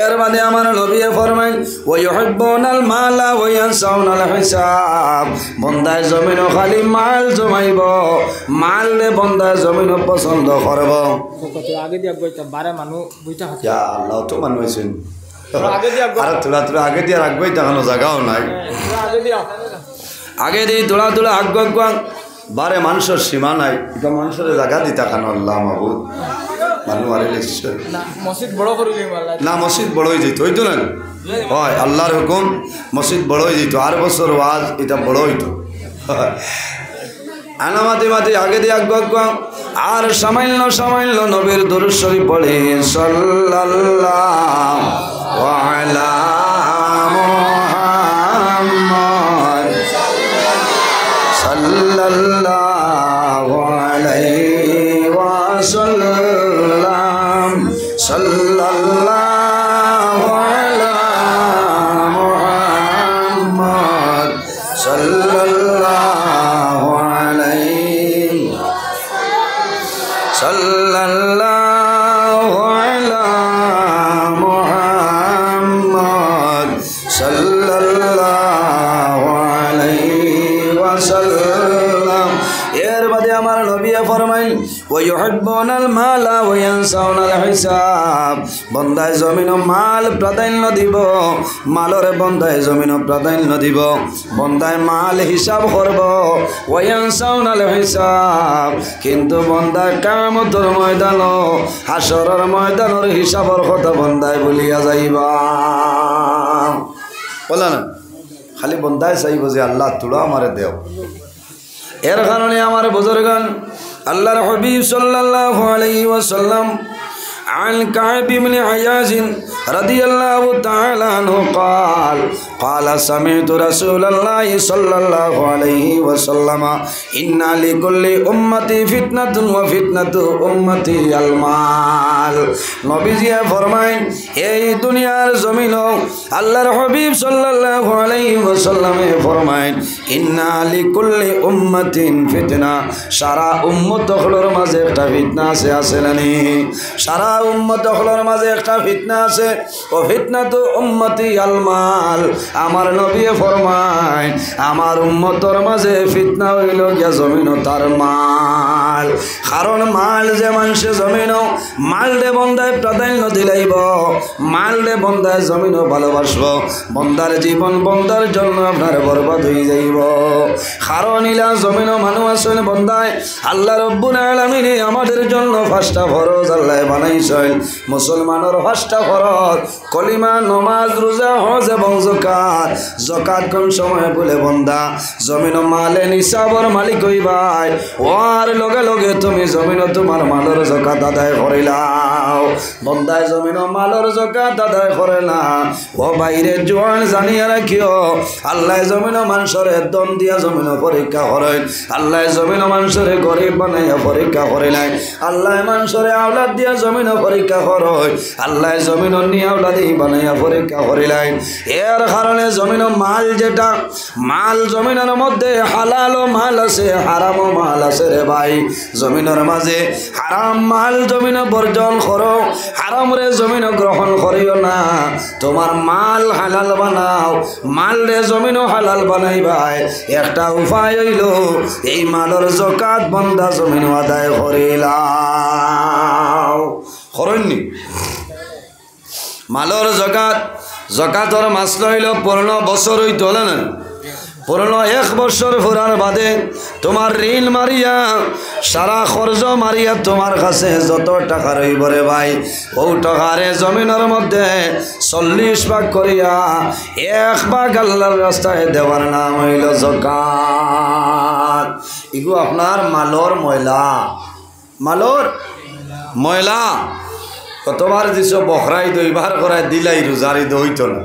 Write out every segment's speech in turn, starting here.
এর বাদে আমার নবী ফরমাইল ওয়া ইউহিব্বুনাল মালা ওয়া ইয়ানসাউনাল হিসাব বন্দায় জমিনও খালি মাল জমাইব মাল রে বন্দায় জমিনও পছন্দ করব কত আগে দিয়া গইতা 12 মানুষ বইতা থাকে ইয়া আল্লাহ তো মানুষেন আগে দিয়া আর তোলা আগে দিয়া রাখবই তাকানো জায়গাও নাই আগে দিয়ে তোলা আগ বারে মানুষের সীমা নাই এটা মানুষের জায়গা দিতা খানো আল্লাহ মাহবুব মানুষ মারি মসজিদ বড় করে না মসজিদ বড় হয়ে যেত হইতো না হয় আল্লাহর হুকুম মসজিদ বড় হয়ে যেত আর বছর ওয়াজ এটা বড় হইতো আনামাতে মাতে আগে দিয়ে আগ আর সামান্য নবীর দুরূদ শরীফ পড়ে সাল্লাল্লাহু আলা মুহাম্মদ সাল্লাল্লাহু আলাইহি ওয়াসাল্লাম সাল্লাল্লাহু আলা মুহাম্মদ সাল্লাল্লাহু আলাইহি সাল্লাল্লাহু আলা মুহাম্মদ সাল্লাল্লাহু আলাইহি ওয়াসাল্লাম এর বাদে আমার নবী ফরমাইল ওয়া ইউহিব্বুনাল মালা ওয়া ইয়ানসাউনাল হিসাব বন্দায় জমিনও মাল প্রাধান্য দিব মালরে বন্দায় জমিনও প্রাধান্য দিব বন্দায় মাল হিসাব করব ওয়া ইয়ানসাউনাল হিসাব কিন্তু বন্দায় কিয়ামতের ময়দান হাসরের ময়দানের হিসাবের কথা বন্দায় ভুলিয়া যাইবা বলা না খালি বন্দায় চাইব যে আল্লাহ তুলো আমারে দেও এর কারণে আমার বুজুর্গান আল্লাহর হাবিব সাল্লাল্লাহু আলাইহি ওয়াসাল্লাম عن كعب بن عياش رضي الله تعالى عنه قال سمعت رسول الله صلى الله عليه وسلم إن لكل أمتي فتنة وفتنة أمتي المال নবীজি ফরমায় এই দুনিয়ার জমিনও আল্লাহর হাবিব সাল্লাল্লাহু আলাইহি ওয়াসাল্লামে ফরমায় ইন্না লিকুল্লি উম্মাতিন ফিতনা সারা উম্মত হলোর মাঝে একটা ফিতনা আছে না নি সারা উম্মত হলোর মাঝে একটা ফিতনা আছে ও ফিতনা তো উম্মতি আল মাল আমার নবী ফরমায় আমার উম্মতর মাঝে ফিতনা হইল গিয়া জমিন তার মাল কারণ মাল যে মানুষে জমিন মাল দে বন্দায় প্রাধান্য দিলাইব মাল দে বন্দায় জমিন ভালোবাসব বন্দার জীবন বন্দার জন্য আপনার বরবাদ হয়ে যাইব কারণ ইলা জমিন মানুষ আছেন বন্দায় আল্লাহ রব্বুল আলামিন আমাদের জন্য পাঁচটা ফরজ আল্লাহ বানাইছেন মুসলমানের পাঁচটা ফরজ কলিমা নামাজ রোজা হজ এবং যাকাত যাকাত কোন সময় বলে বন্দা জমিন মালে নিসাবর মালিক হইবাই ওর লগে লগে তুমি জমিন তোমার মালের যাকাত আদায় করিলাও বন্দায় জমিন মালের যাকাত আদায় করে না ও বাইরে জোয়ান জানিয়া রাখিও আল্লাহ জমিন মানুষরে দম দিয়া জমিন পরীক্ষা করেন আল্লাহ জমিন মানুষরে গরিব বানাইয়া পরীক্ষা করে নাই আল্লাহ মানুষরে আওলাদ দিয়া জমিন পরীক্ষা করে আল্লাহ জমিন নিয়ে আওলাদি বানাইয়া পরীক্ষা করিলাই এর কারণে জমিন মাল যেটা মাল জমিনের মধ্যে হালালও মাল আছে হারামও মাল আছে রে ভাই জমিনের মাঝে হারাম মাল জমিন বর্জন করো হারাম রে জমিন গ্রহণ করিও না তোমার মাল হালাল বানাও মাল রে জমিন হালাল বানাইবাই একটা উপায় হইল এই মালের যাকাত বন্দা জমিন আদায় করিলাও করনি মালের যাকাত যাকাতর মাসলা হইল পূর্ণ বছর হইতে হলে না পূর্ণ 1 বছর ফুরার বাদে তোমার ঋণ মারিয়া সারা খরচ মারিয়া তোমার কাছে যত টাকা রইব রে ভাই ও টাকারে জমিনের মধ্যে 40 ভাগ করিয়া 1 ভাগ আল্লাহর রাস্তায় দেওয়ার নাম হইল যাকাত ইগো আপনার মালর ময়লা কতবার দিছো বখরাই 2 বার করায় দিলাই রোজারি হইত না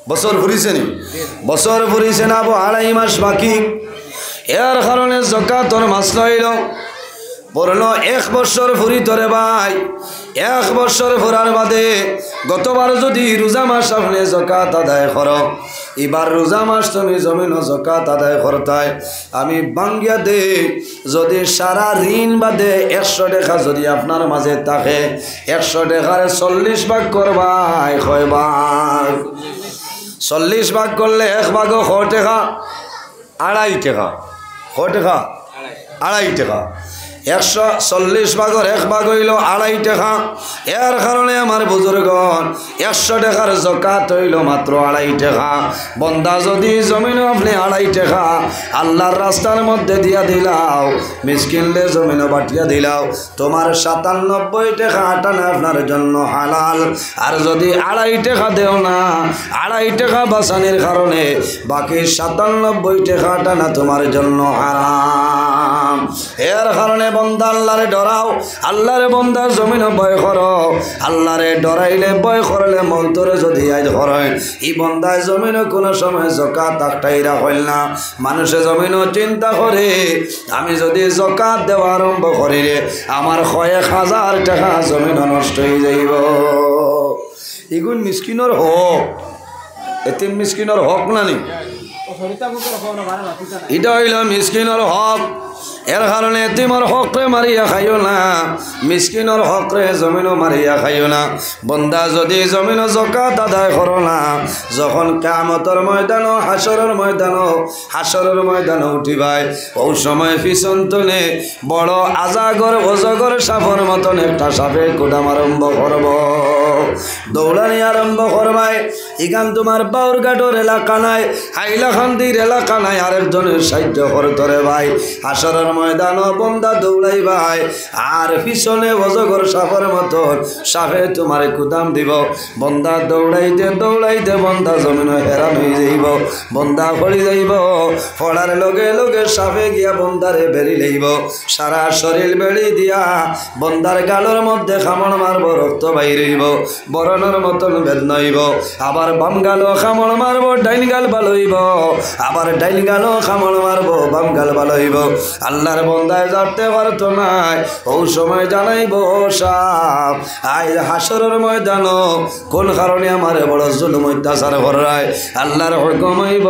বছর ফুরিছে নি বছর ফুরিছে না 2.5 মাস বাকি এর কারণে যাকাতর মাসলা হইল পূর্ণ 1 বছর ফুরি ধরে ভাই 1 বছর ফুরার বাদে গতবার যদি রোজা মাস আপনি যাকাত আদায় করো, এবার রোজা মাস তুমি জমিন যাকাত আদায় করতাই, আমি বাঙ্গিয়া দে যদি সারা ঋণ বাদে 100 টাকা যদি আপনার মাঝে থাকে, 100 টাকার 40 ভাগ করবাই, কয় ভাগ? 40 ভাগ করলে 1 ভাগ 100 টাকা, 2.5 টাকা, 100 টাকা 2.5 টাকা, 140 ভাগের 1 ভাগ হইল 2.5 টাকা। এর কারণে আমার বুজুর্গণ 100 টাকার যাকাত হইল মাত্র 2.5 টাকা। বন্দা যদি জমিন আপনি 2.5 টাকা আল্লাহর রাস্তার মধ্যে দিয়া দিলাও, মিসকিনলে জমিন বাটিয়া দিলাও, তোমার 97 টাকা আটানা আপনার জন্য হালাল। আর যদি 2.5 টাকা দেও না, 2.5 টাকা বাঁচানোর কারণে বাকি 97 টাকা আটানা তোমার জন্য হারাম। এর কারণে বন্দা আল্লাহরে ডরাও, আল্লাহরে বন্দা জমিন ভয় করো, আল্লাহরে ডরাইলে ভয় করলে মন্তরে যদি আজ করেন এই বন্দায় জমিন কোনো সময় যাকাত আটকাইরা হইল না। মানুষে জমিন চিন্তা করে আমি যদি যাকাত দেওয়া আরম্ভ করি রে আমার 1,000 টাকা জমিন নষ্ট হয়ে যাইব। এগুন মিসকিনের হক, এতিম মিসকিনের হক না নি, এটা হইল মিসকিনের হক। এর কারণে এতিমর হকরে মারিয়া খাইও না, মিসকিনের হকরে জমিনও মারিয়া খাইও না। বন্দা যদি জমিন যাকাত আদায় করো না, যখন কিয়ামতের ময়দানও হাসরের ময়দানও উঠিবাই, ওই সময় পিছন তলে বড় আজাগর অজগর সাপের মতন একটা সাপে কুদাম আরম্ভ করব, দৌড়ানি আরম্ভ করবাই। ইখান তোমার বাউরঘাটর এলাকা নাই, হাইলাকান্দির এলাকা নাই, আরেকজনের সাহায্য করতে রে ভাই। হাসরের ময়দান বন্দা দৌড়াই ভাই, আর পিছনে অজগর সাপের মতন সাপে তোমার কুদাম দিব। বন্দা দৌড়াইতে দৌড়াইতে বন্দা জমিন হেরান হয়ে যাইব, বন্দা পড়ি যাইব, পড়ার লগে লগে সাপে গিয়া বন্দারে বেরি লইব, সারা শরীর বেড়ি দিয়া বন্দার গালের মধ্যে খামড় মারব, রক্ত বাইর হইব, বরণের মতন বেদনা হইব। আবার বাম গালও খামড় মারব, ডাইন গাল ভালো হইব, আবার ডাইন গালও খামড় মারব, বাম গাল ভালো হইব। আল্লাহর বন্দায় যাতে পারতো নাই, ও সময় জানাইব সাপ আজ হাসরের ময়দান কোন কারণে আমার বড় জুলুম অত্যাচার করায়। আল্লাহর হুকুম হইব,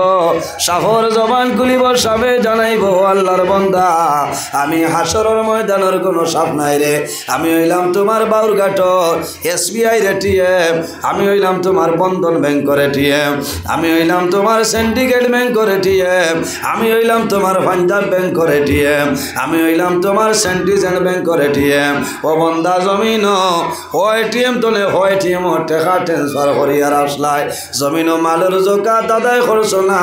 সাপর জবান খুলিব, সাপে জানাইব আল্লাহর বন্দা আমি হাসরের ময়দানের কোনো সাপ নাই রে, আমি হইলাম তোমার বাউরঘাটর SBI ATM, আমি হইলাম তোমার বন্ধন ব্যাংকের ATM, আমি হইলাম তোমার সিন্ডিকেট ব্যাংকের ATM, আমি হইলাম তোমার পাঞ্জাব ব্যাংকের ATM, আমি হইলাম তোমার সেন্ট্রিজেন ব্যাংকের ATM। ও বন্দা জমিন ও ATM তোলে ও ATM ও টাকা ট্রান্সফার করিয়ার আসলাই, জমিন মালের যাকাত আদায় করছো না,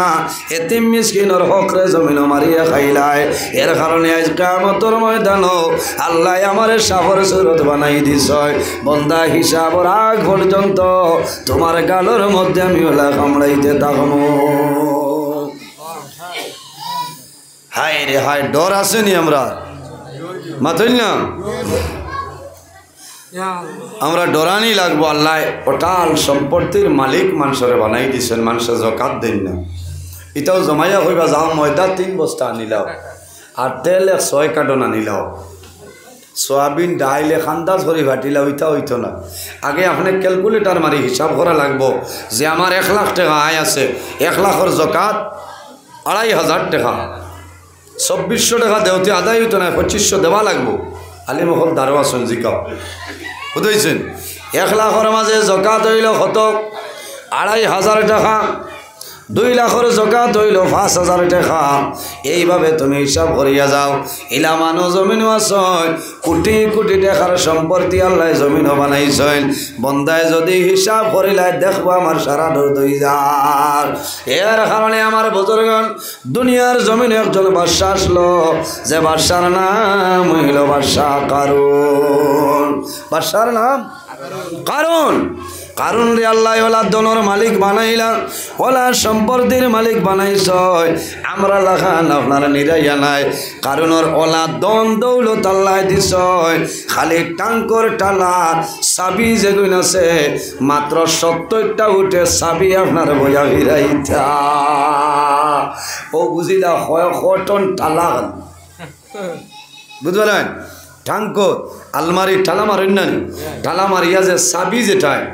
এতিম মিসকিনের হকরে জমিন মারিয়া খাইলাই। এর কারণে আজ কিয়ামতের ময়দান আল্লাহ আমারে সাপের সুরত বানাই দিছয়। বন্দা হিসাবর আগ পর্যন্ত তোমার গালের মধ্যে আমি ওলা কামড়াইতে থাকবো। হায় রে হায়, ডর আসেনি আমরা মাথইল না, আমরা ডরানি লাগবো। আল্লাহ টোটাল সম্পত্তির মালিক মানুষের বানাই দিছেন, মানুষের যাকাত দেন না। এটাও জমাইয়া হইবা যাও, ময়দা 3 বস্তা আনিলাও, আর তেল 6 কার্টন আনিলাও, সোয়াবিন ডাইলে খান্দাজ করে ভাটিলা, ওইটা হইতো না। আগে আপনি ক্যালকুলেটার মারি হিসাব করা লাগবো যে আমার 1 লাখ টাকা আয় আছে, 1 লাখের যাকাত 2,500 টাকা, 2,400 টাকা দেওতে আদায় হইতো না, 2,500 দেওয়া লাগবো। আলিমহল দারোয়া সঞ্জিকাও বুঝেছেন। 1 লাখের মাঝে যাকাত হইল কত? 2,500 টাকা। 2 লাখের যাকাত হইল 5,000 টাকা। এইভাবে তুমি হিসাব করিয়া যাও। ইলা মানুষ জমিন আছে, কোটি কোটি টাকার সম্পত্তি আল্লাহ জমিন বানাইছেন। বন্দায় যদি হিসাব করিলাই দেখবো আমার সারা ডর দই যার। এর কারণে আমার বুজুর্গণ দুনিয়ার জমিনে একজন বাদশা আসলো, যে বাদশার নাম হইল বাদশা কারুন। বাদশার নাম কারুন। কারণ রে আল্লাহ ওলা দনের মালিক বানাইলা, ওলা সম্পত্তির মালিক বানাইছ। আমরা লাখান আপনার নিরাইয়া নাই। কারণের ওলা দন দৌলত আল্লাহ দিছ, খালি টাঙ্কর টালা চাবি যেগুন আছে মাত্র 70টা উঠে চাবি আপনার বইয়া ফিরাইতা। ও বুঝিলা হয় কটন টালা, বুঝলেন? টাঙ্কর আলমারি টালা মারেন না, টালা মারিয়া যে চাবি যেটায়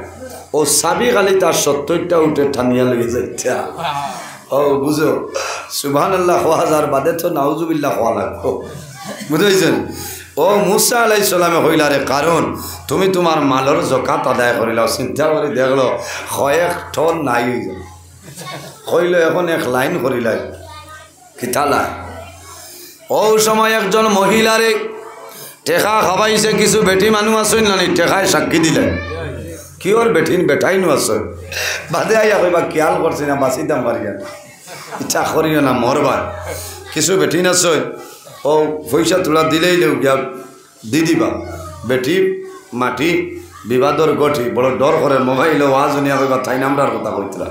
ও চাবি খালি তার 70টা উঠে ঠানিয়া লেগে যাইতা ও বুঝো সুবহানাল্লাহ হওয়া যার বাদে তো নাউজুবিল্লাহ হওয়া লাগবো বুঝেছেন ও মুসা আলাইহিস সালামে হইলারে কারণ তুমি তোমার মালর যাকাত আদায় করিলাও চিন্তা করে দেখলো কয়েক টন নাই হয়ে গেল কইল এখন এক লাইন করিলাই কিতালা ও সময় একজন মহিলারে টেকা খাবাইছে কিছু বেটি মানুষ আসেন না টেকায় সাক্ষী দিলেন কি ওর বেঠিন বেটাই নো আছে বাদে আইয়া কইবা খেয়াল করছি না বাঁচিতাম পারিয়া ইচ্ছা করিও না মরবার কিছু বেঠিন আছে ও পয়সা তোলা দিলেই দেও গিয়া দি দিবা বেটি মাটি বিবাদর গঠি বড় ডর করে মোবাইল ওয়াজ নিয়া কইবা তাই নামটার কথা কইতরা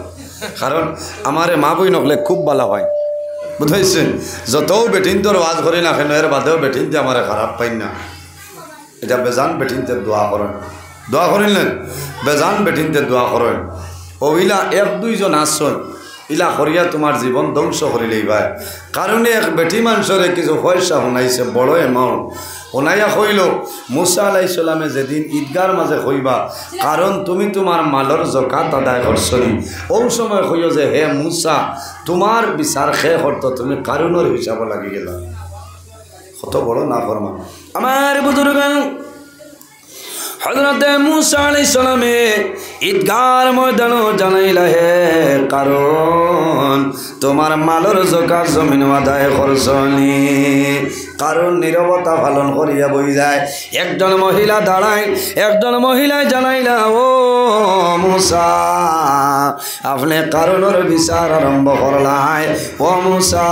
কারণ আমারে মা বই নকলে খুব ভালো হয় বুঝাইছেন যতও বেঠিন তোর ওয়াজ করি না কেন এর বাদেও বেঠিনতে আমার খারাপ পাই না এটা বেজান বেঠিনতে দোয়া করেন দোয়া করিলেন বেজান বেঠিনতে দোয়া করেন ও ইলা 1-2 জন আসন ইলা করিয়া তোমার জীবন ধ্বংস করিলেই ভাই কারণে এক বেঠি মানুষরে কিছু পয়সা শুনাইছে বড় এমাউন্ট শুনাইয়া কইল মুসা আলাইহিস সালামে যেদিন ঈদগার মাঝে কইবা কারণ তুমি তোমার মালর যাকাত আদায় করছনি ও সময় কইও যে হে মুসা তোমার বিচার শেষ হতো তুমি কারণের হিসাব লাগি গেলা কত বড় না ফরমা আমার বুজুর্গান হযরত মুসা আলাইহিস সালামে ঈদগার ময়দানে জানাইলা হে কারণ তোমার মালর যাকাত জমিন আদায় করছনি কারণ নীরবতা পালন করিয়া বই যায় একজন মহিলা দাঁড়ায় একজন মহিলায় জানাইলা ও মুসা আপনি কারণের বিচার আরম্ভ করলাই ও মুসা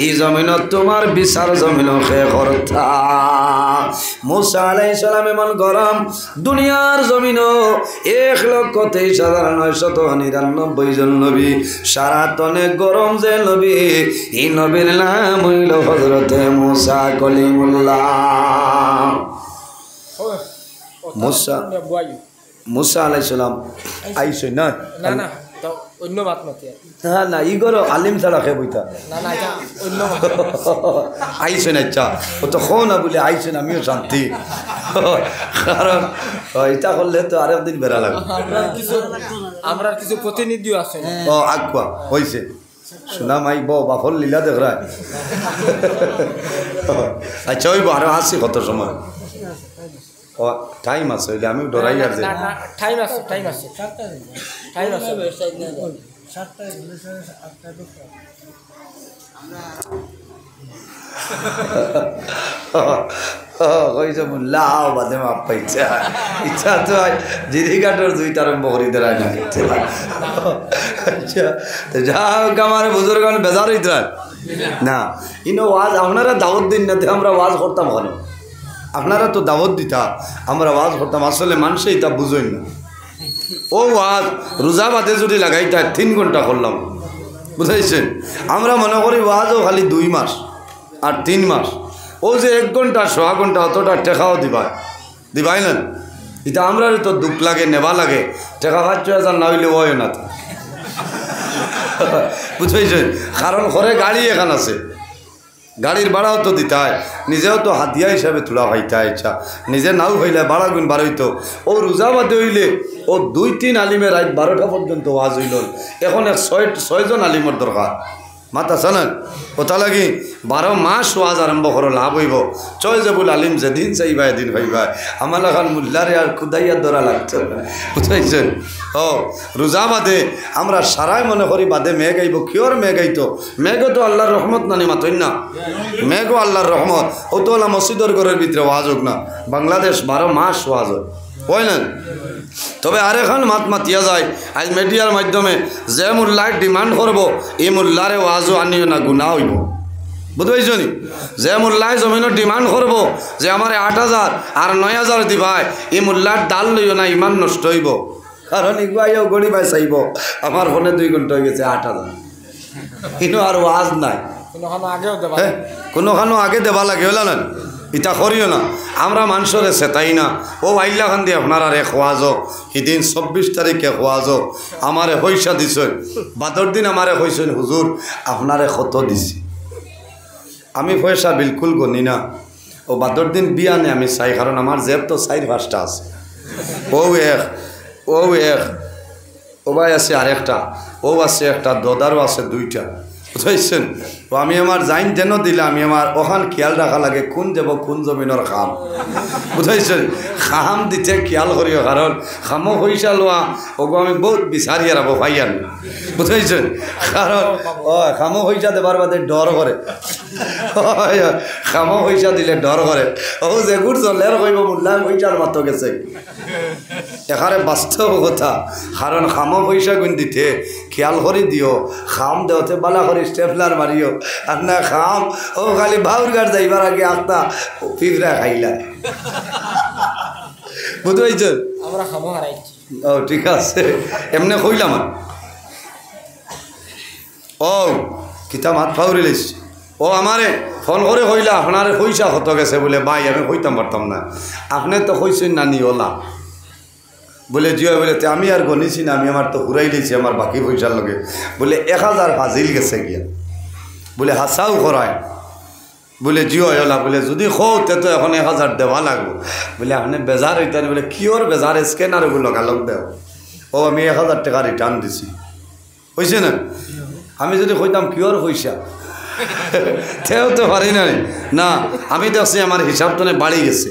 এই জমিনত তোমার বিচার জমিন শেষ করতা মুসা আলাইহিস সালাম এমন গরম দুনিয়ার জমিন 1,23,999 জন নবী সারা তনে গরম যে নবী এই নবীর নাম হইল হযরতে মুসা কলিমুল্লাহ মুসা আলাইহিস সালাম আইছে না না না তো অন্য মাত মতে না না ইগর আলিম ছাড়া খে বইতা না না এটা অন্য মাত আইছে না আচ্ছা ও তো না বলে আইছে না আমিও শান্তি কারণ এটা করলে তো আরেকদিন বেড়া লাগবে আমরা কিছু প্রতিনিধিও আছে ও আকুয়া হয়েছে শোনা মাই বাফর লীলা দেখ রা আচ্ছা ওই আরো আসি কত সময় ও টাইম আছে ওইলে আমি ডরাই আর যে টাইম আছে টাইম আছে টাইম আছে কইছে মুল্লাও বাদে মাপ পাইছে ইচ্ছা তো জিরিকাটোর 2টা আরম্ভ করি দেয় না আচ্ছা যা হোক আমার বুজুর্গান বেজার হইত না ইনো ওয়াজ আপনারা দাওয়াত দিন না আমরা ওয়াজ করতাম ওখানে আপনারা তো দাওয়াত দিতা আমরা ওয়াজ করতাম আসলে মানুষই তা বুঝই না ও ওয়াজ রোজা বাদে যদি লাগাইতা 3 ঘন্টা করলাম বুঝাইছেন আমরা মনে করি ওয়াজও খালি 2 মাস আর 3 মাস ও যে 1 ঘন্টা 1.5 ঘন্টা অতটা টেকাও দিবাই না এটা আমরা তো দুঃখ লাগে নেবা লাগে টেকা 5,000 না হইলে ওই না বুঝাইছেন কারণ ঘরে গাড়ি এখান আছে গাড়ির ভাড়াও তো দিতে হয় নিজেও তো হাতিয়া হিসাবে তোলা ভাইতে ইচ্ছা নিজে নাও হইলে ভাড়া গুণ বাড়াইতো ও রোজা বাদে হইলে ও 2-3 আলিমের রাত 12টা পর্যন্ত ওয়াজ হইল এখন 6 জন আলিমের দরকার মাতা জানেন ওটা লাগি 12 মাস ওয়াজ আরম্ভ করো লাভ হইব 6 জবুল আলিম যেদিন চাইবা এদিন ভাইবা আমার এখন মুল্লারে আর খুদাইয়া ধরা লাগছে বুঝাইছেন ও রোজা বাদে আমরা সারাই মনে করি বাদে মেঘ আইব কিয়র মেঘ আইতো মেঘও তো আল্লাহর রহমত নানি মাতই না মেঘও আল্লাহর রহমত ও তো আল্লাহ মসজিদের ঘরের ভিতরে ওয়াজ হোক না বাংলাদেশ 12 মাস ওয়াজ হয় না তবে আর এখন মাত মাতিয়া যায় আজ মিডিয়ার মাধ্যমে যে মোল্লায় ডিমান্ড করব এই মোল্লারে ওয়াজও আনিও না গুণা হইব বুঝতে নি যে মোল্লায় জমিনের ডিমান্ড করব যে আমার 8,000 আর 9,000 দিবাই এই মোল্লার ডাল লইও না ইমান নষ্ট হইব কারণ ইগুয়াইও গড়ি বাই চাইব আমার ফোনে 2 ঘন্টা হয়ে গেছে 8,000 কিন্তু আর ওয়াজ নাই কোনোখানো আগে দেবা লাগে হল না ইটা করিও না আমরা মানুষরে চেতাই না ও আইলা খান দিয়ে আপনার আর এক ওয়াজও সেদিন 24 তারিখে ওয়াজও আমারে পয়সা দিছেন বাদর দিন আমারে কইছেন হুজুর আপনারে কত দিছি আমি পয়সা বিলকুল গনি না ও বাদর দিন বিয়ানে আমি চাই কারণ আমার জেব তো 4-5টা আছে ও এক ও এক ও ভাই আছে আরেকটা ও আছে একটা দদারও আছে দুইটা বুঝাইছেন। তো আমি আমার জাইন যেন দিলে আমি আমার ওখান খেয়াল রাখা লাগে কোন যাব কোন জমিনের খাম বুঝাইছেন। খাম দিতে খেয়াল করিও কারণ খামো পয়সা লোয়া ওগো আমি বহুত বিচারিয়া রাখবো ভাইয়ান বুঝাইছেন। কারণ ও খামো পয়সা দেবার বাদে ডর করে খামো পয়সা দিলে ডর করে ও যে গুড় চলের কইব মূল্যায়ন পয়সার মাতো গেছে এখানে বাস্তব কথা। কারণ খামো পয়সা গুণ দিতে খেয়াল করে দিও খাম দেওতে বালা করে স্টেপলার মারিও আর না খাম ও খালি বাউর গাছ যাইবার আগে আস্তা পিঁপড়া খাইলা বুঝতে পারছেন। আমরা খামো হারাইছি। ও ঠিক আছে এমনি কইলাম ও কিতা মাত ফাউরি লাইছি ও আমারে ফোন করে কইলা আপনার পয়সা কত গেছে বলে ভাই আমি কইতাম পারতাম না আপনি তো কইছেন না নি ওলা বলে জিও বলে আমি আর গনিছি না আমি আমার তো ঘুরাই দিয়েছি আমার বাকি পয়সার লগে বলে 1000 ফাজিল গেছে গিয়া বলে হাসাও করায় বলে জিও ওলা বলে যদি খোতে তো এখন 1000 দেওয়া লাগবো বলে আপনি বেজার হইতেন বলে কিওর বেজার স্ক্যানার ওগুলো লগালগ দেও ও আমি 1000 টাকা রিটার্ন দিছি হয়েছে না। আমি যদি কইতাম কিওর পয়সা তেও তো পারি না না আমি দেখছি আমার হিসাব তো বাড়ি গেছে।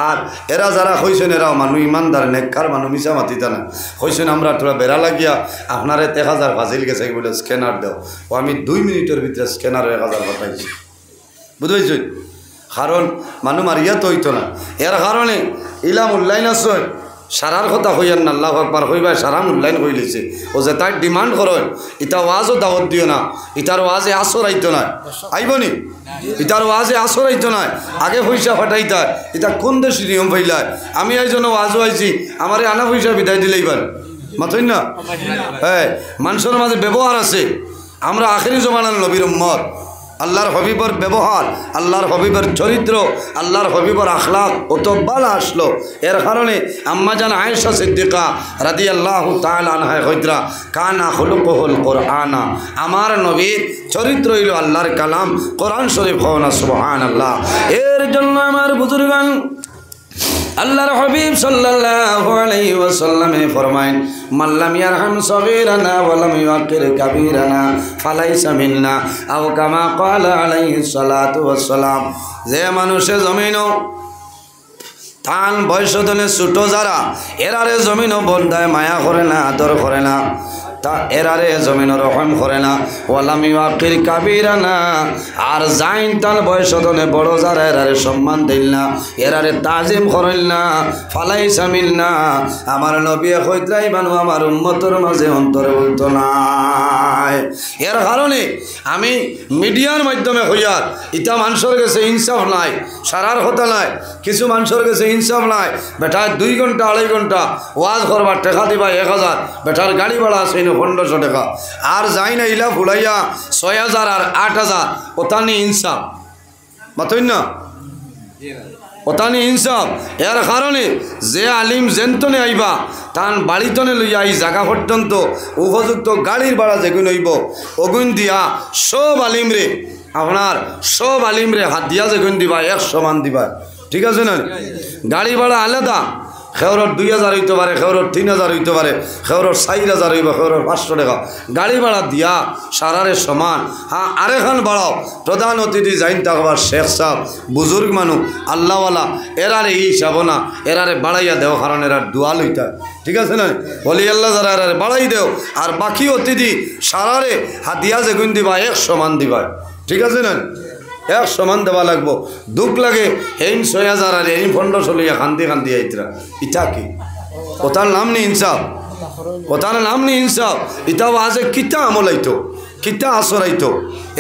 আর এরা যারা হয়েছেন এরাও মানুষ ইমানদার নেককার মানুষ মিশা মাতিতা না হয়েছেন আমরা তোরা বেড়া লাগিয়া আপনারে 1000 ফাজিল গেছে বলে স্ক্যানার দেও ও আমি 2 মিনিটের ভিতরে স্ক্যানার 1000 পাঠাইছি বুঝতে। কারণ মানুষ মারিয়া তো হইতো না এর কারণে ইলা মূল্যায়ন আছে সারার কথা হইয়ার না আল্লাহু আকবার হইবা সারা মূল্যায়ন হয়ে লিছে ও যে তাই ডিমান্ড করেন ইটা ওয়াজও দাওয়াত দিও না ইটার ওয়াজে আসর আইতো না আইবনি ইটার ওয়াজে আসর আইতো না আগে পয়সা ফাটাইতা এটা কোন দেশের নিয়ম পাইলা আমি এই জন্য ওয়াজও আইছি আমারে আনা পয়সা বিদায় দিলেই পার মাথই না। হ্যাঁ মানুষের মাঝে ব্যবহার আছে আমরা আখেরি জমানার নবীর উম্মত আল্লাহর হবিবর ব্যবহার আল্লাহর হবিবর চরিত্র আল্লাহর হবিবর আখলাক অত ভালো আসলো এর কারণে আম্মাজান আয়েশা সিদ্দিকা রাদিয়াল্লাহু তাআলা আনহা কইতরা কানা খুলুকুল কুরআনা আমার নবীর চরিত্র হইল আল্লাহর কালাম কোরআন শরীফ হওয়া সুবহানাল্লাহ। এর জন্য আমার বুজুর্গান আল্লাহর হাবিব সাল্লাল্লাহু আলাইহি ওয়াসাল্লামে ফরমায়েন মাল্লাম ইয়ারহাম সগীরানা ওয়া লাম ইউকির কাবীরানা ফালাইসা মিন্না আও কামা ক্বালা আলাইহিস সালাতু ওয়াস সালাম। যে মানুষে জমিনও তান বয়সদনে ছোট যারা এরারে জমিনও বন্ধায় মায়া করে না আদর করে না তা এরারে জমিন রহম করে না ওয়ালাম ইউকির কাবীরানা আর জাইন তান বয়সদনে বড় যারা এরারে সম্মান দিল না এরারে তাজিম করেন না ফালাইসা মিন্না আমার নবী কইতরাই বানু আমার উম্মতের মাঝে অন্তর্ভুক্ত নাই। এর কারণে আমি মিডিয়ার মাধ্যমে হইয়ার ইটা মানুষের কাছে ইনসাফ নাই সারার কথা নাই কিছু মানুষের কাছে ইনসাফ নাই বেটার 2 ঘন্টা 2.5 ঘন্টা ওয়াজ করবার টাকা দিবা 1000 বেটার গাড়ি ভাড়া আছে 1500 টাকা আর যাই না ইলা ফুলাইয়া 6000 আর 8000 ওতানি ইনসাফ মাতই না ওতানি ইনসাফ। এর কারণে যে আলিম জেনতনে আইবা তান বাড়িতনে লইয়া এই জায়গা পর্যন্ত উপযুক্ত গাড়ির ভাড়া যেগুন হইব অগুন দিয়া সব আলিমরে আপনার সব আলিমরে হাত দিয়া যেগুন দিবা 100 মান দিবা ঠিক আছে না। গাড়ি ভাড়া আলাদা খেওরর 2000 হইতে পারে খেওরর 3000 হইতে পারে খেওরর 4000 হইব খেওরর 500 টাকা গাড়ি ভাড়া দিয়া সারারে সমান। হ্যাঁ আরেখান বাড়াও প্রধান অতিথি যাইন থাকবার শেখ সাহেব বুজুর্গ মানুষ আল্লাহওয়ালা এরারে এই হিসাব না এরারে বাড়াইয়া দেও কারণ এরার দোয়া লইতা ঠিক আছে না বলি আল্লাহ যারা এরারে বাড়াই দেও আর বাকি অতিথি সারারে হাতিয়া যেগুন দিবা 100 মান দিবা ঠিক আছে না 100 মান দেওয়া লাগবো দুঃখ লাগে এই 6000 আর এই 1500 লইয়া খান্দি খান্দি আইতরা ইটা কি ওটার নাম নেই ইনসাফ ওটার নাম নেই ইনসাফ ইটাও আজে কিতা আমল আইতো কিতা আসর আইতো।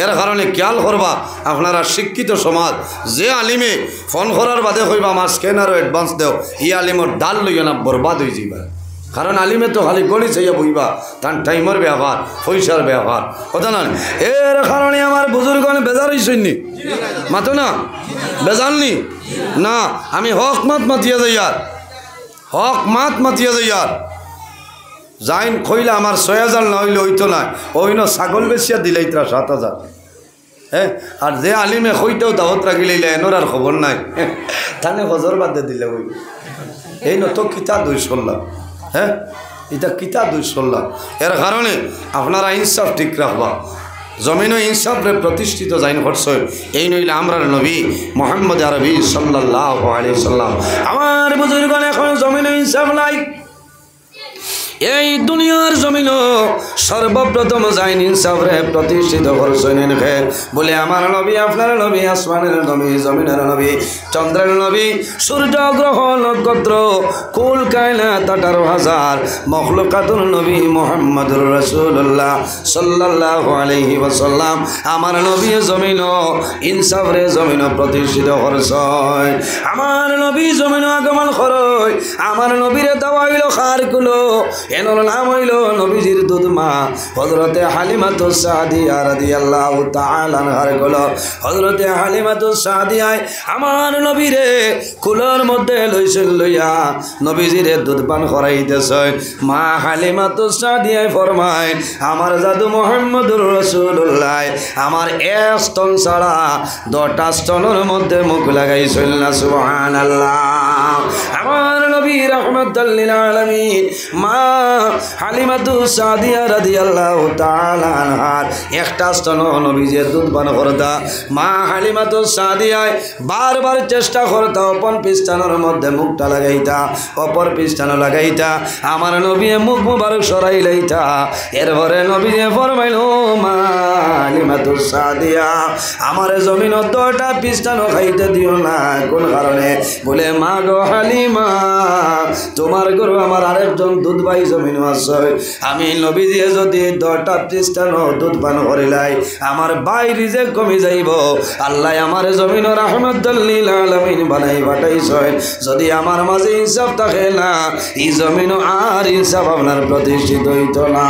এর কারণে খেয়াল করবা আপনারা শিক্ষিত সমাজ যে আলিমে ফোন করার বাদে কইবা আমার স্ক্যানারও অ্যাডভান্স দেও ই আলিমর ডাল লইয়া না বরবাদ হয়ে যাইবা কারণ আলিমে তো খালি গড়ি চাইয়া বইবা তার টাইমের ব্যবহার পয়সার ব্যবহার কথা না। এর কারণে আমার বুজুর্গণ বেজার হইসনি মাতো না বেজালনি না আমি হক মাত মাতিয়া যাই আর হক মাত মাতিয়া যাই আর যাইন কইলা আমার 6000 না হইলে হইতো না ওইন ছাগল বেচিয়া দিলাইতরা 7000 হ্যাঁ আর যে আলিমে কইতেও দাওয়াত রাখিলাইলে এনোর আর খবর নাই থানে হজর বাদে দিলে ওই এই নত কিতা 200 হ্যাঁ এটা কিতা দুঃসল্লা এর কারণে আপনারা ইনসাফ ঠিক রাখবা জমিনও ইনসাফরে প্রতিষ্ঠিত যাইন করছে এই নইলে আমরার নবী মোহাম্মদ আরবি সাল্লাল্লাহু আলাইহি সাল্লাম আমার বুজুর্গগণ এখন জমিনও ইনসাফ নাই এই দুনিয়ার জমিন সর্বপ্রথম যাইন ইনসাফরে প্রতিষ্ঠিত করছেন বলে আমার নবী আপনার নবী আসমানের নবী জমিনের নবী চন্দ্রের নবী সূর্য গ্রহ নক্ষত্র কুল কায়নাত 18,000 মখলুকাতুর নবী মুহাম্মদুর রাসূলুল্লাহ সাল্লাল্লাহু আলাইহি ওয়াসাল্লাম আমার নবী জমিন ইনসাফরে জমিন প্রতিষ্ঠিত করছেন আমার নবী জমিন আগমন করয় আমার নবীরে দেওয়া হইল খারকুলো এনর নাম হইল নবীজির দুধ মা হযরতে হালিমাতুস সাদিয়া রাদিয়াল্লাহু তাআলা আনহার কোল হযরতে হালিমাতুস সাদিয়ায় আমার নবীরে কুলোর মধ্যে লইছেন লইয়া নবীজিরে দুধ পান করাইতেছে মা হালিমাতুস সাদিয়ায় ফরমায় আমার জাদু মুহাম্মদুর রাসূলুল্লাহ আমার এক স্তন ছাড়া 10টা স্তনের মধ্যে মুখ লাগাইছেন না সুবহানাল্লাহ আমার নবী রাহমাতুল লিল আলামিন মা হালিমাতুস সাদিয়া রাদিয়াল্লাহু তাআলা আনহার একটা স্তন নবীজির দুধ পান করতা মা হালিমাতুস সাদিয়ায় বারবার চেষ্টা করতা অপর পিস্তানোর মধ্যে মুখটা লাগাইতা অপর পিস্তানো লাগাইতা আমার নবী মুখ মুবারক সরাই লইতা এরপরে নবীজি ফরমাইল মা হালিমাতুস সাদিয়া আমার জমিন 10টা পিস্তানো খাইতে দিও না কোন কারণে বলে মা গো হালিমা তোমার গরু আমার আরেকজন দুধ ভাই জমিন আছে আমি নবীজি যদি 10টা পিস্তানো দুধ পান করিলাই আমার ভাই রিজেক কমে যাইব আল্লাহ আমার জমিন রাহমাতুল লিল আলামিন বানাই পাঠাইছেন যদি আমার মাঝে ইনসাফ থাকে না এই জমিন আর ইনসাফ আপনার প্রতিষ্ঠিত হইতো না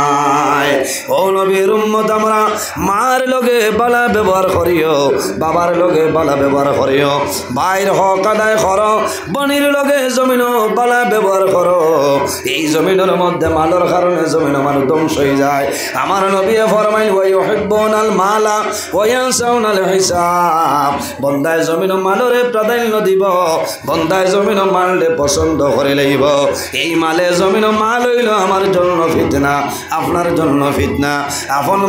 ও নবীর উম্মত আমরা মার লগে বালা ব্যবহার করিও বাবার লগে বালা ব্যবহার করিও ভাইয়ের হক আদায় করো বনির লগে জমিন বালা ব্যবহার করো এই জমিনের মধ্যে মালের কারণে জমিন আমার ধ্বংস হয়ে যায় আমার নবী ফরমাইল ওয়া ইউহিব্বুনাল মালা ওয়া ইয়ানসাউনাল হিসাব বন্দায় জমিন মালরে প্রাধান্য দিব বন্দায় জমিন মালরে পছন্দ করে লইব এই মালে জমিন মাল হইল আমার জন্য ফিতনা আপনার জন্য ফিতনা আপন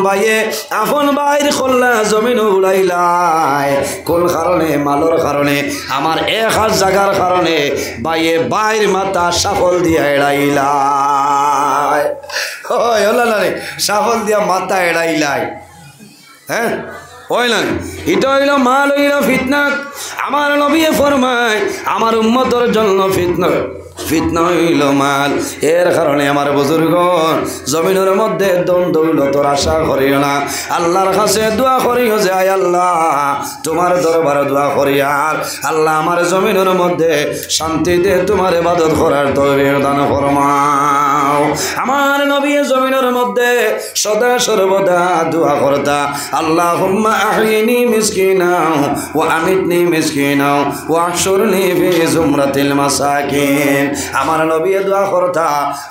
ভাইয়ের কল্লা জমিন উড়াইলাই কোন কারণে মালর কারণে আমার এক হাত জায়গার কারণে বাইর মাথা সাফল দিয়া এড়াইলাই সাফল দিয়া মাথা এড়াইলাই হ্যাঁ ওই না এটা হইল মাল হইল ফিতনা আমার নবী ফরমায় আমার উম্মতের জন্য ফিতনা হইল মাল এর কারণে আমার বুজুর্গগণ জমিনের মধ্যে দম দৌলতর আশা করিও না আল্লাহর কাছে দোয়া করিও যে আয় আল্লাহ তোমার দরবারে দোয়া করি আর আল্লাহ আমার জমিনের মধ্যে শান্তিতে তোমার ইবাদত করার তৌফিক দান ফরমাও আমার নবী জমিনের মধ্যে সদা সর্বদা দোয়া করতা আল্লাহুম্মা আহিনি মিসকিনা ওয়া আমিতনি মিসকিনা ওয়া আহশুরনি ফি জুমরাতিল মাসাকিন আমার নবী দোয়া করতা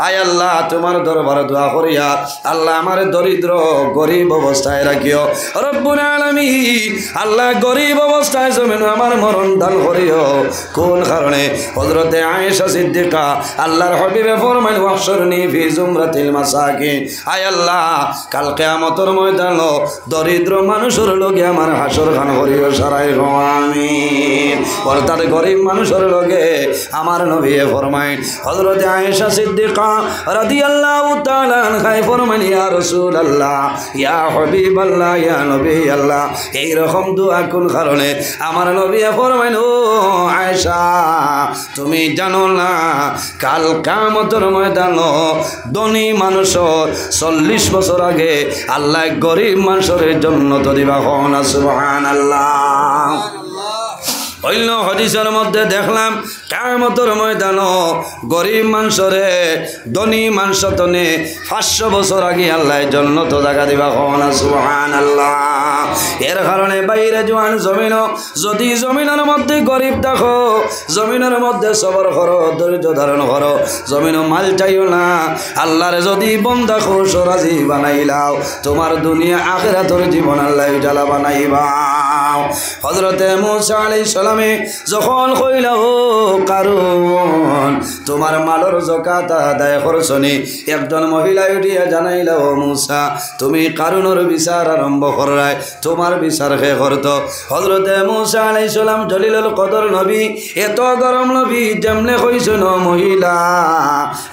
আয় আল্লাহ তোমার দরবারে দোয়া করিয়া আল্লাহ আমার দরিদ্র গরিব অবস্থায় রাখিও রব্বুল আলামিন আল্লাহ গরিব অবস্থায় জমিন আমার মরণ দান করিও কোন কারণে হযরতে আয়েশা সিদ্দিকা আল্লাহর হাবিবে ফরমাইল ওয়াহশুরনি ফি জুমরাতিল মাসাকিন আয় আল্লাহ কাল কিয়ামতের ময়দানে দরিদ্র মানুষের লগে আমার হাসর খান করিও সারাই আমিন অর্থাৎ গরিব মানুষের লগে আমার নবী ফরমাইন হযরতে আয়েশা সিদ্দিকা রাদিয়াল্লাহু তাআলা আনহা ফরমাইন ইয়া রাসূলুল্লাহ ইয়া হাবিবাল্লাহ ইয়া নবী আল্লাহ এই রকম দোয়া কোন কারণে আমার নবী ফরমাইন ও আয়েশা তুমি জানো না কাল কিয়ামতের ময়দানে ধনী মানুষের 40 বছর আগে আল্লাহ গরিব মানুষের জান্নাত দিবা কোনা সুবহানাল্লাহ অন্য হাদিসের মধ্যে দেখলাম কিয়ামতের ময়দানে গরিব মানুষরে ধনী মানুষ তনে 500 বছর আগে আল্লাহ জান্নাত জায়গা দিবা কোনা সুবহানাল্লাহ এর কারণে বাইরে জওয়ান জমিন যদি জমিনের মধ্যে গরিব দেখো জমিনের মধ্যে সবর করো ধৈর্য ধারণ করো জমিন মাল চাইও না আল্লাহরে যদি বন্দা খুশ রাজি বানাইলাও তোমার দুনিয়া আখিরাতের জীবন আল্লাহ উজালা বানাইবা হযরতে মূসা আলাইহিস সালামে যখন কইল ও কারুন তোমার মালর যাকাত আদায় করছনি একজন মহিলা উঠিয়া জানাইল ও মূসা তুমি কারুনের বিচার আরম্ভ করায় তোমার বিচার কে করত হযরতে মূসা আলাইহিস সালাম জলিলুল কদর নবী এত গরম নবী যেমনে কইছেন মহিলা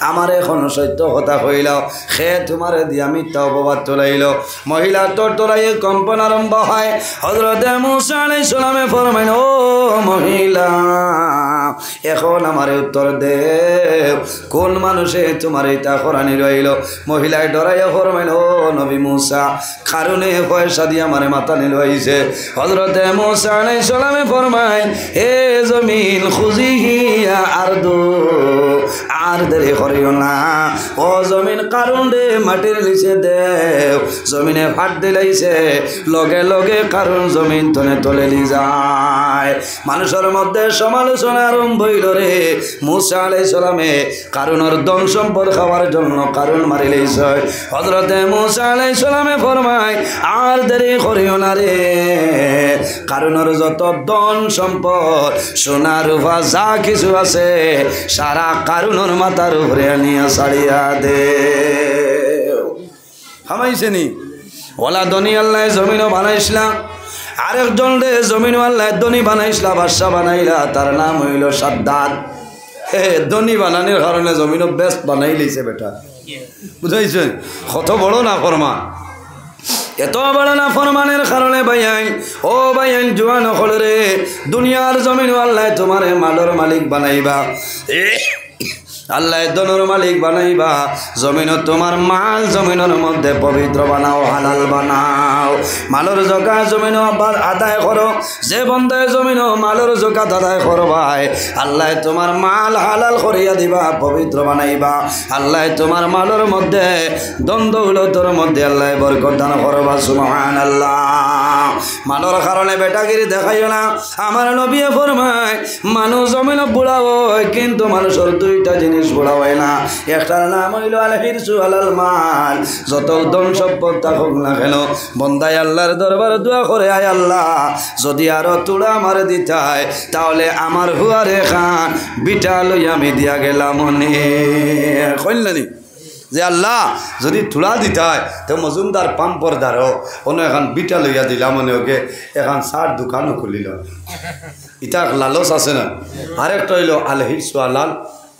আমার এখন সত্য কথা কইল সে তোমার দিয়া মিথ্যা অপবাদ তোলাইল মহিলা তোরাই কম্পন আরম্ভ হয় হযরতে মূসা আলাইহিস সালামে ফরমাইল ও মহিলা এখন আমার উত্তর দে কোন মানুষে তোমার এটা কোরআনি রইল মহিলায় ডরাইয়া ফরমাইল ও নবী মূসা কারণে পয়সা দিয়ে আমার মাথা নিল হইছে হযরতে মূসা আলাইহিস সালামে ফরমাই হে জমিন খুজিহিয়া আরদু আর দেরি করিও না ও জমিন কারণ রে মাটির নিচে দেও জমিনে ফাট দিলাইছে লগে লগে কারণ জমিন তলে তলে লি যায় মানুষের মধ্যে সমালোচনা আরম্ভ হইল রে মূসা আলাইহিস সালামে কারুনের ধন সম্পদ খাওয়ার জন্য কারণ মারি লইছে হযরতে মূসা আলাইহিস সালামে ফরমায় আর দেরি করিও না রে কারুনের যত ধন সম্পদ সোনা রূপা যা কিছু আছে সারা কারুনের মাথার উপরে নিয়ে ছাড়িয়া দে হামাইছে নি ওলা ধনী আল্লাহ জমিনও বানাইছিলাম আরেকজন রে জমিন আল্লাহ ধনী বানাইছিলা বাদশা বানাইলা তার নাম হইল সাদ্দাত ধনী বানানোর কারণে জমিনও বেস্ট বানাই লইছে বেটা বুঝাইছেন কত বড় না ফরমান এত বড় না ফরমানের কারণে ভাইয়াইন ও ভাইয়াইন জোয়ান হল রে দুনিয়ার জমিন আল্লাহ তোমারে মালর মালিক বানাইবা আল্লাহ দনের মালিক বানাইবা জমিন তোমার মাল জমিনের মধ্যে পবিত্র বানাও হালাল বানাও মালর জকা জমিন আদায় করো যে বন্ধায় জমিন মালর জকাত আদায় করবাই আল্লাহ তোমার মাল হালাল করিয়া দিবা পবিত্র বানাইবা আল্লাহ তোমার মালর মধ্যে দ্বন্দ্বৌলতর মধ্যে আল্লাহ বরকত দান করবা সুবহানাল্লাহ মালর কারণে বেটাগিরি দেখাইও না আমার নবী ফরমায় মানুষ জমিন বুড়া হয় কিন্তু মানুষের দুইটা জিনিস বুড়া হয় না একটার নাম হইল আল হিরসু আলাল মাল যত ধন সম্পদ থাকুক না কেন বন্দায় আল্লাহর দরবারে দোয়া করে আয় আল্লাহ যদি আরো তুড়া আমার দিতায় তাহলে আমার হুয়ারে খান বিটা লই আমি দিয়া গেলাম মনে কইলানি যে আল্লাহ যদি থোড়া দিতায় তো মজুমদার পাম্পর দ্বারও অন্য এখন বিটা লইয়া দিলাম মনে ওকে এখন চার দোকানও খুলিল ইটা লালচ আছে না আরেকটা হইল আলহির সোয়ালাল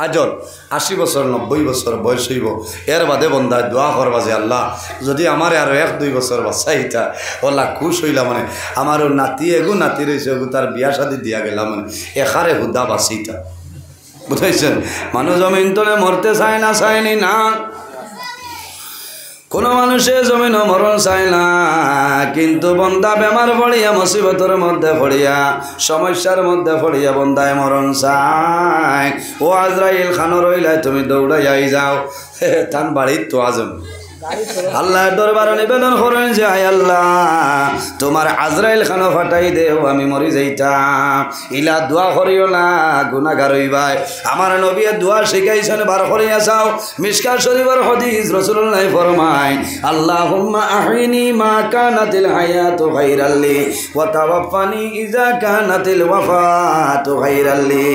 আজল 80 বছর 90 বছর বয়স হইব এর বাদে বন্ধায় দোয়া করবা যে আল্লাহ যদি আমার আরো 1-2 বছর বাচ্চা ইটা ওলা খুশ হইলা মানে আমারও নাতি এগু নাতি রয়েছে এগু তার বিয়া শাদি দিয়া গেলাম মানে এখারে হুদা বাসিটা বুঝাইছেন মানুষ জমিন তলে মরতে চায় না চায়নি না কোনো মানুষে জমিন মরণ চায় না কিন্তু বন্দা বেমার পড়িয়া মুসিবতের মধ্যে পড়িয়া সমস্যার মধ্যে পড়িয়া বন্দায় মরণ চায় ও আজরাইল খানো রইলাই তুমি দৌড়াই যাও তান বাড়ির তো আজম আল্লাহর দরবারে নিবেদন করেন যে আয় আল্লাহ তোমার আজরাইল খানো ফাটাই দেও আমি মরি যাইতাম ইলা দোয়া করিও না গুনাহগার হইবাই আমার নবী দোয়া শিখাইছেন বার করিয়া যাও মিশকাত শরীফের হাদিস রাসূলুল্লাহ ফরমায় আল্লাহুম্মা আহিনি মা কানাতিল হায়াতু খাইরাল লি ওয়া তাওয়াফানি ইযা কানাতিল ওয়াফাতু খাইরাল লি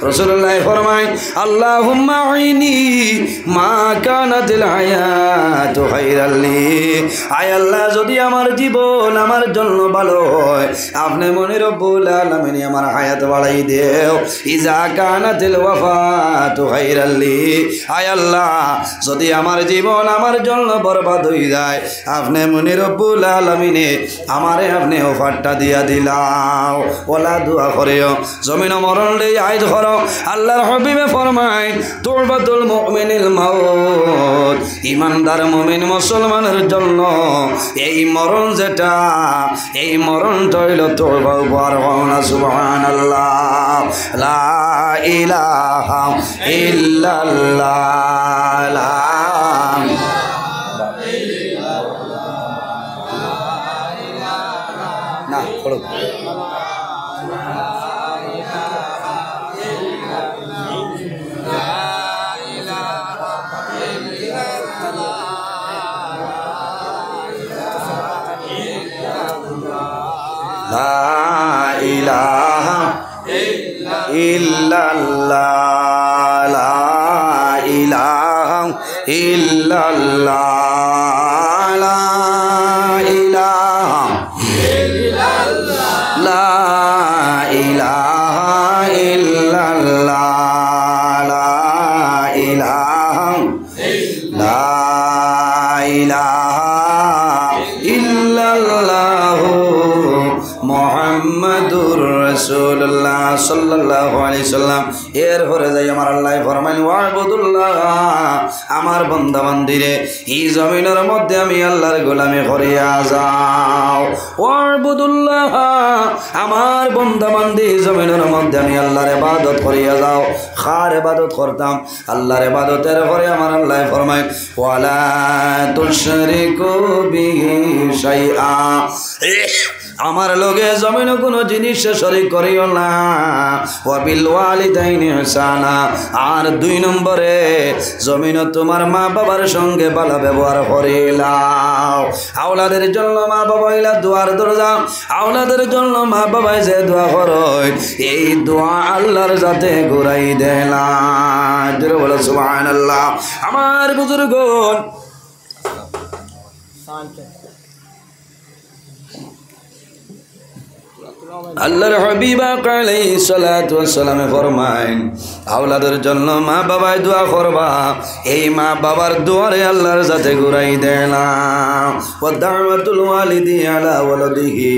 রাসূলুল্লাহ ফরমায় আল্লাহুম্মা আহিনি মা কানাতিল হায়াত আয় আল্লাহ যদি আমার জীবন আমার জন্য ভালো হয় আপনি মনে রব্বুল আলামিন আমার হায়াত বাড়াই দেও ইজা কানাতিল ওয়াফাতু খাইরাল লি আয় আল্লাহ যদি আমার জীবন আমার জন্য বরবাদ হয়ে যায় আপনি মনে রব্বুল আলামিন আমারে আপনি ওফারটা দিয়া দিলাও ওলা দোয়া করিও জমিন মরণ রে আইদ করো আল্লাহর হাবিবে ফরমায় তুরবাতুল মুমিনিল মাউত ইমানদার মুমিন মুসলমানের জন্য এই মরণ যেটা এই মরণটা হইল তওবা উপহার হওয়া সুবহানাল্লাহ লা ইলাহা ইল্লাল্লাহ লা না পড়ো লা ইলাহা ইল্লাল্লাহ লা ইলাহা ইল্লাল্লাহ লা ইলাহা লা ইলাহা ইল্লাল্লাহ লা ইলাহা লা ইলাহা ইল্লাল্লাহু মুহাম্মাদুর রাসূলুল্লাহ সাল্লাল্লাহু আলাইহি সাল্লাম। এর পরে যাই আমার আল্লাহ ফরমাইন ওয়াবুদুল্লাহ, আমার বান্দা বান্দিরে এই জমিনের মধ্যে আমি আল্লাহর গোলামি করিয়া যাও। ওয়াবুদুল্লাহ, আমার বান্দা বান্দি জমিনের মধ্যে আমি আল্লাহর ইবাদত করিয়া যাও। খার ইবাদত করতাম, আল্লাহর ইবাদতের পরে আমার আল্লাহ ফরমাইন ওয়ালা তুশরিকু বিহি শাইআ, আমার লগে জমিন কোনো জিনিস শরীক করিও না। ওয়া বিল ওয়ালিদাইনি ইহসানা, আর 2 নম্বরে জমিন তোমার মা বাবার সঙ্গে ভালো ব্যবহার করিলাও। আওলাদের জন্য মা বাবা হইলা দুয়ার দরজা, আওলাদের জন্য মা বাবাই যে দোয়া করয় এই দোয়া আল্লাহর যাতে ঘুরাই দেলা। জোরে বলো সুবহানাল্লাহ। আমার বুজুর্গগণ, আল্লাহর হাবিব আলাইহিস সালাতু ওয়াস সালাম ফরমায় আওলাদের জন্য মা বাবাই দোয়া করবা, এই মা বাবার দোয়ারে আল্লাহর যাতে ঘুরাই দেয় না। ওয়া দাওয়াতুল ওয়ালিদি আলা ওয়ালাদিহি,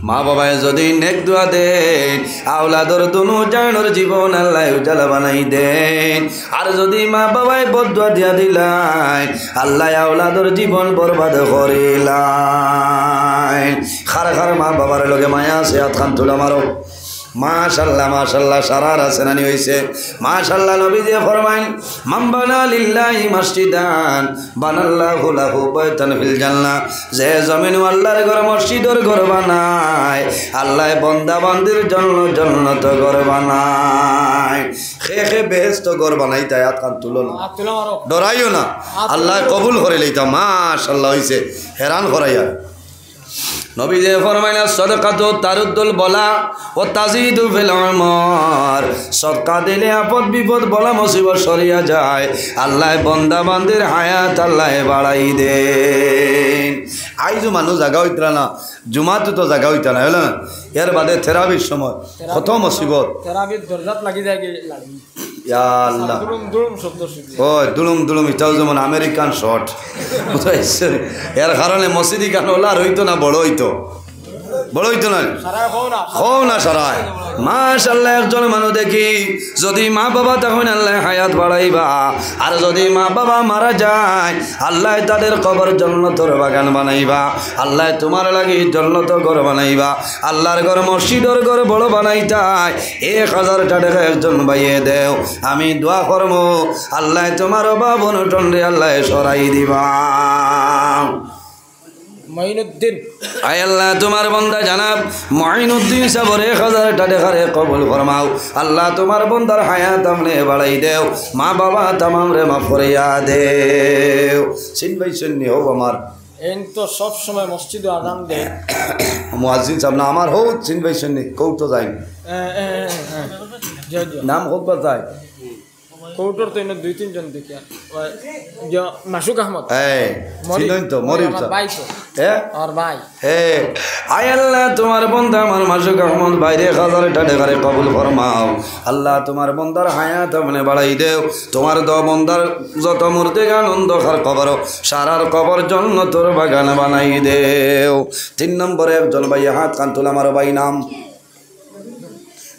মা বাবায় যদি নেক দোয়া দেন আওলাদর দুনু জানোর জীবন আল্লাহ উজালা বানাই দেন। আর যদি মা বাবায় বদদুয়া দিয়া দিলাই আল্লাহ আওলাদর জীবন বরবাদ করিলাই। খার খার মা বাবার লগে মায়া আছে, হাত খান তুলা মারো। মাশাআল্লাহ মাশাআল্লাহ, সারার আসেনানি হইছে মাশাআল্লাহ। নবী দিয়ে ফরমাইন মান বানা লিল্লাহি মসজিদান বানাল্লাহু লাহু বাইতান ফিল জান্নাহ, যে জমিন আল্লাহর ঘর মসজিদের ঘর বানায় আল্লাহ বান্দা বান্দির জন্য জান্নাত ঘর বানায়। খে খে বেহেশত ঘর বানাই তাই হাত কান তুলো না, ডরাইও না, আল্লাহ কবুল করে লইতা। মাশাআল্লাহ হইছে, হেরান করাইয়া। নবী যে ফরমাইনা সদকাতু তারুদ্দুল বলা ও তাজিদু ফিল উমর, সদকা দিলে আপদ বিপদ বলা মুসিবত সরিয়া যায়, আল্লাহ বান্দা বান্দির হায়াত আল্লাহ বাড়াই দেন। আইজো মানুষ জায়গা হইতরা না, জুমাতে তো জায়গা হইতা না, হলো না? এর বাদে থেরাবির সময় কত মুসিবত, থেরাবির দরজাত লাগি যায় লাগি। ইয়া আল্লাহ, দুলুম দুলুম শব্দ শুনি, ওই দুলুম দুলুম, এটাও যেমন আমেরিকান শট, বুঝাইছে? এর কারণে মসজিদি কান ওলা হইতো না, বড় হইতো, বড় হইতো না, হও না সারায়। মাশাআল্লাহ, একজন মানুষ দেখি যদি মা বাবা তখন আল্লাহ হায়াত বাড়াইবা, আর যদি মা বাবা মারা যায় আল্লাহ তাদের কবর জান্নাতের বাগান বানাইবা, আল্লাহ তোমার লাগি জান্নাত ঘর বানাইবা, আল্লাহর ঘর মসজিদের ঘর বড় বানাইতাই 1000 টাকা একজন বাইয়ে দেও, আমি দোয়া করব আল্লাহ তোমার বাবন টন্ডে আল্লাহ সরাই দিবা। মঈনুদ্দিন, আয় আল্লাহ তোমার বান্দা জানাব মঈনুদ্দিন সাহেবের 1000 টাকা কবুল ফরমাও, আল্লাহ তোমার বান্দার হায়াত আমনে বাড়াই দেও, মা বাবা তামাম রে মাফ করিয়া দেও। চিনবাই চিন্নি হোক আমার এন তো সব সময় মসজিদে আজান দে মুয়াজ্জিন সাহেব না আমার হোক, চিনবাই চিন্নি কৌ তো যাই নাম হোক বা যায় কৌটোর তো 2-3 জন দেখিয়া মাসুক আহমদ, তো মরিব আর ভাই। আয় আল্লাহ তোমার বন্ধা আমার মাসুক আহমদ বাইরে 1000 টাকা কবুল ফরমাও, আল্লাহ তোমার বন্দার হায়াত মানে বাড়াই দেও, তোমার দ বন্দার যত মুর্দে আনন্দ খার কবর সারার কবর জন্য তোর বাগান বানাই দেও। 3 নম্বরে একজন ভাই হাত কান তোলা, আমার ভাই নাম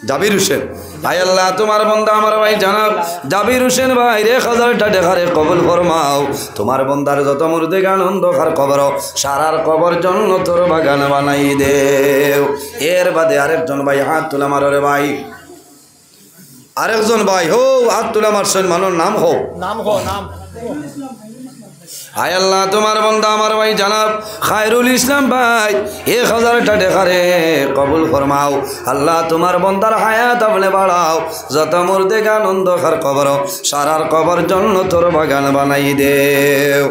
জাবির হোসেন। আয় আল্লাহ তোমার বন্দা আমার ভাই জানাব জাবির হোসেন ভাই 1000 টাকা কবুল ফরমাও, তোমার বন্দার যত মুর্দে আনন্দ খার কবর সারার কবর জন্য তোর বাগান বানাই দেও। এর বাদে আরেকজন ভাই হাত তোলা, আমার রে ভাই আরেকজন ভাই হো হাত তোলা মারছেন, মানুষ নাম হো নাম হো নাম আয় আল্লাহ তোমার বন্ধা আমার ভাই জানাব খায়রুল ইসলাম ভাই 1000 টাকা রে কবুল ফরমাও আল্লাহ তোমার বন্দার হায়াত আপনি বাড়াও যত মুর্দে আনন্দ খার কবর সারার কবর জন্য তোর বাগান বানাই দেও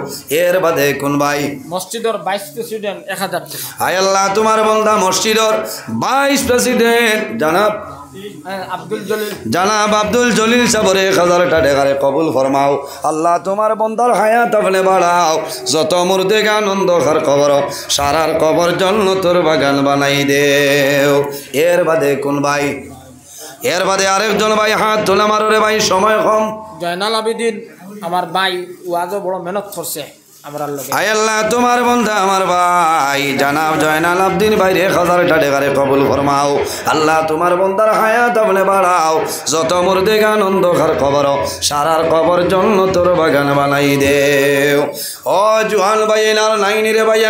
এর বাদে কোন ভাই মসজিদের 22 প্রেসিডেন্ট 1000 টাকা আয় আল্লাহ তোমার বন্দা মসজিদের 22 প্রেসিডেন্ট জানাব আব্দুল জলিল সাবরে 1000 টাকা রে কবুল ফরমাও আল্লাহ তোমার বন্দার হায়াত আপনি বাড়াও যত মুর্দে আনন্দ খার কবর সারার কবর জন্য তোর বাগান বানাই দেও এর বাদে কোন ভাই এর বাদে আরেকজন ভাই হাত তোলা মারো রে ভাই সময় কম জয়নাল আবেদিন আমার ভাই ওয়াজও বড় মেহনত করছে আমরা লগে আয় আল্লাহ তোমার বন্ধা আমার ভাই জানাব জয়নাল আবেদিন ভাই 1000 টাকা রে কবুল ফরমাও আল্লাহ তোমার বন্দার হায়াত আপনি বাড়াও যত মুর্দে আনন্দ খার কবর সারার কবর জন্য তোর বাগান বানাই দেও ও জুহান ভাই আর নাইনি রে ভাই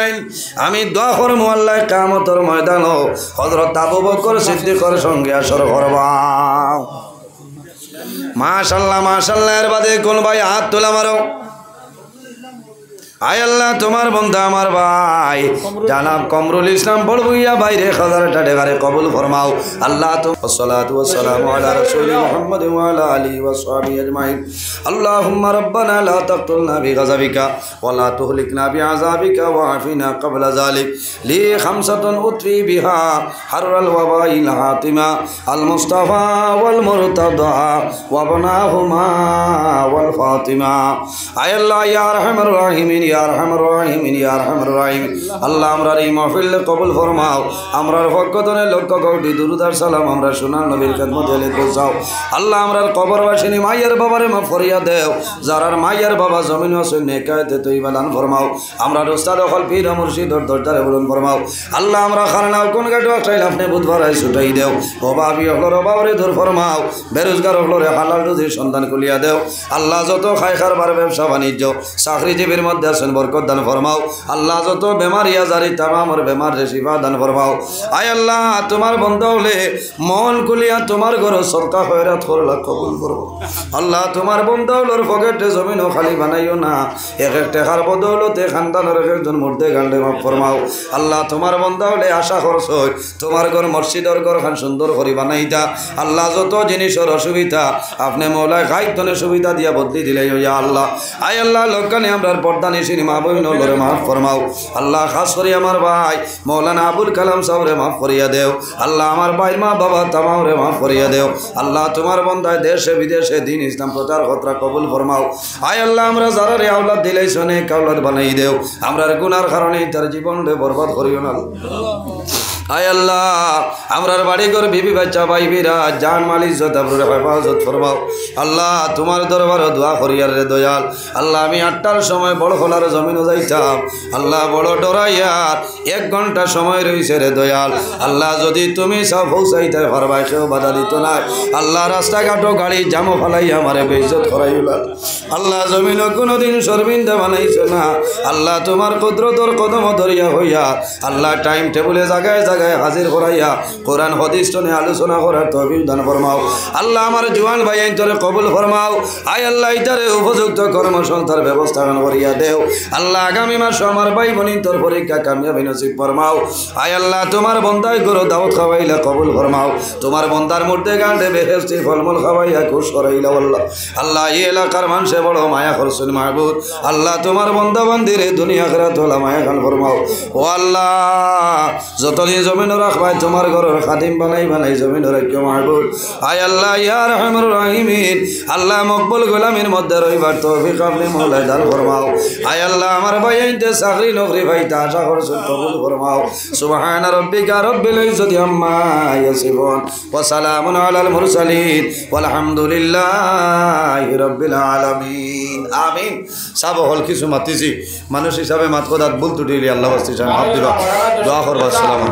আমি দোয়া করমু আল্লাহ কিয়ামতের ময়দান হযরত আবু বকর সিদ্দিকের সঙ্গে আসর করবাও মাশাআল্লাহ মাশাআল্লাহ এর বাদে কোন ভাই হাত তোলা মারো আয় আল্লাহ তোমার বন্ধা আমার ভাই জানাব কমরুল ইসলাম বড়বুইয়া ভাই 1000 টাকা রে কবুল ফরমাও আল্লাহ সাল্লাতু ওয়া সালামু আলা রাসূলি মুহাম্মদ ওয়া আলা আলিহি ওয়া সাহবিহি আজমাইন আল্লাহুম্মা রাব্বানা লা তাকতুলনা বিগাযাবিকা ওয়া লা তুহলিকনা বিআযাবিকা ওয়া আফিনা ক্বাবলা যালিক লি খামসাতুন উতরি বিহা হাররাল ওয়াবাইল হাতিমা আল মুস্তাফা ওয়াল মুরতাদা ওয়া বানাহুমা ওয়াল ফাতিমা আয় আল্লাহ ইয়া আরহামার রাহিমিন ইয়া আরহামার রাহিমিন ইয়া আরহামার রাহিমিন আল্লাহ আমরার এই মাহফিল কবুল ফরমাও আমরার ভক্তজনে লক্ষ কোটি দুরূদ আর সালাম আমরা সোনার নবীর খিদমতে এলে পৌঁছাও আল্লাহ আমরার কবরবাসিনী মায়ের বাবারে মাফ করিয়া দেও যারার মায়ের বাবা জমিন আছে নেকায়েতে তৈবা দান ফরমাও আমরার উস্তাদ হল পীর মুর্শিদর দরজারে বলুন ফরমাও আল্লাহ আমরা খানাও কোন গাটো চাইলে আপনি বুধবারে ছুটাই দেও অভাবী হলর অভাবরে দূর ফরমাও বেরোজগার হলরে হালাল রুজির সন্ধান খুলিয়া দেও আল্লাহ যত খায় খারবার ব্যবসা বাণিজ্য চাকরিজীবীর মধ্যে আছেন বরকত দান ফরমাও আল্লাহ যত বেমারিয়া জারি তামামর বেমার শিফা দান ফরমাও আয় আল্লাহ তোমার বন্ধ হলে মন কুলিয়া তোমার ঘর সরকা খয়রাত করলা কবুল করো আল্লাহ তোমার বন্ধ হলোর পকেটে জমিন খালি বানাইও না এক এক টাকার বদৌলতে খানদানের একজন মুর্দে গান্ডে মাফ ফরমাও আল্লাহ তোমার বন্ধ হলে আশা খরচ হয় তোমার ঘর মসজিদর ঘর খান সুন্দর করে বানাইতা আল্লাহ যত জিনিসের অসুবিধা আপনি মৌলায় খাইতনের সুবিধা দিয়া বদলি দিলে ইয়া আল্লাহ আয় আল্লাহ লোকানে আমরা পর্দা নিশিনি মা বইন লরে মাফ ফরমাও আল্লাহ খাস করে আমার ভাই মৌলানা আবুল কালাম সাহরে মাফ করিয়া দেও আল্লাহ আমার ভাই মা বাবা তামাওরে মাফ করিয়া দেও আল্লাহ তোমার বন্দায় দেশে বিদেশে দিন ইসলাম প্রচার খতরা কবুল ফরমাও আয় আল্লাহ আমরা যারা রে আওলাদ দিলাই শোনে কাওলাদ বানাই দেও আমরার গুনার কারণে তার জীবন রে বরবাদ করিও না আয় আল্লাহ আমরার বাড়ি ঘর বিবি বাচ্চা ভাই বিরা জান মালিক যত হেফাজত ফরমাও আল্লাহ তোমার দরবার দোয়া করিয়ার রে দয়াল আল্লাহ আমি 8টার সময় বড় খোলার জমিন যাইতাম আল্লাহ বড় ডরাইয়ার 1 ঘন্টা সময় রয়েছে রে দয়াল আল্লাহ যদি তুমি সব পৌঁছাইতে পারবা কেউ বাধা দিত না আল্লাহ রাস্তাঘাটও গাড়ি জামো ফেলাই আমারে বেইজ্জত করাইলা আল্লাহ জমিন কোনোদিন শর্মিন্দা বানাইছো না আল্লাহ তোমার কুদরতর কদম ধরিয়া হইয়া আল্লাহ টাইম টেবিলে জায়গায় জায়গায় হাজির করাইয়া কোরআন হাদিস টনে আলোচনা করার তৌফিক দান ফরমাও আল্লাহ আমার জওয়ান ভাই আইনতরে কবুল ফরমাও আয় আল্লাহ ইতারে উপযুক্ত কর্মসংস্থার ব্যবস্থা করিয়া দেও আল্লাহ আগামী মাস আমার ভাই বোনিন তোর পরীক্ষা কামিয়াবি নসিব ফরমাও আয় আল্লাহ তোমার বন্দায় করো দাওয়াত খাওয়াইলা কবুল ফরমাও তোমার বন্দার মধ্যে গান্ডে বেহেশতি ফলমূল খাওয়াইয়া খুশ করাইলা আল্লাহ আল্লাহ এই এলাকার মানুষে বড় মায়া করছেন মাহবুব আল্লাহ তোমার বন্দা বান্দিরে দুনিয়া আখিরাত ওলা মায়া খান ফরমাও ও আল্লাহ যতদিন জমিন রাখবাই তোমার ঘরের খাদিম বানাই বানাই জমিন রাখিও মাহবুব আয় আল্লাহ ইয়া রহমানুর রহিমিন আল্লাহ মকবুল গোলামের মধ্যে রইবার তৌফিক আপনি মওলা দান ফরমাও আয় আল্লাহ আমার ভাই আইতে চাকরি নকরি পাইতে আশা করছেন কবুল ফরমাও সুবহান রাব্বিকা রব্বিল ইজ্জতি আম্মা ইয়াসিফুন ওয়া সালামুন আলাল মুরসালিন ওয়ালহামদুলিল্লাহি রাব্বিল আলামিন আমিন সব হল কিছু মাতিছি মানুষ হিসাবে মাত কোদাত ভুল ত্রুটি আল্লাহ ওয়াস্তি মাফ দিবা দোয়া করবা আসসালামু